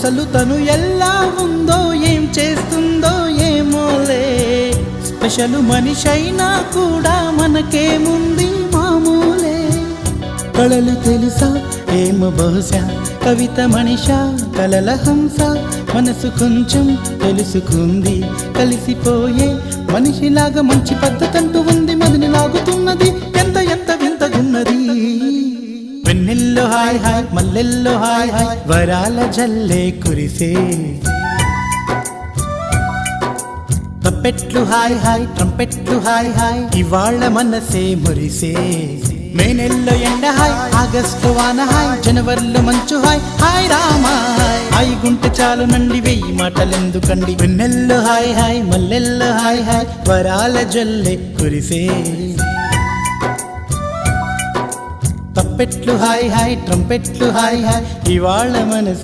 అసలు తను ఎలా ఉందో ఏం చేస్తుందో ఏమోలే, స్పెషల్ మనిషైనా కూడా మనకేముంది మామూలే. కళలు తెలుసా ఏమో బహుశా, కవిత మనిషా కలల హంస, మనసు కొంచెం తెలుసుకుంది కలిసిపోయే మనిషిలాగా, మంచి పద్ధతంటూ ఉంది మదిని లాగుతున్నది, ఎంత ఎంత వింతగున్నది. వెన్నెల్లో హాయ్ హాయ్ మల్లెల్లో హాయ్ హాయ్, వరాల జల్లే కురిసే. తప్పెట్లు హాయ్ హాయ్ ట్రంపెట్లు హాయ్ హాయ్, ఇవాళ మనసే మురిసే. మే నెలలో ఎండ హాయ్, ఆగస్టు వాన హాయ్, జనవరిలో మంచు హాయ్, హాయ్ రామా హాయ్ గుంటె చాలు నండి వెయ్యి మాటలెందుకండి. వెన్నెల్లో హాయ్ హాయ్ మల్లెల్లో హాయ్ హాయ్, వరాల జల్లే కురిసే. తప్పెట్లు హాయ్ హాయ్ ట్రంపెట్లు హాయ్ హాయ్, ఇవాళ మనసు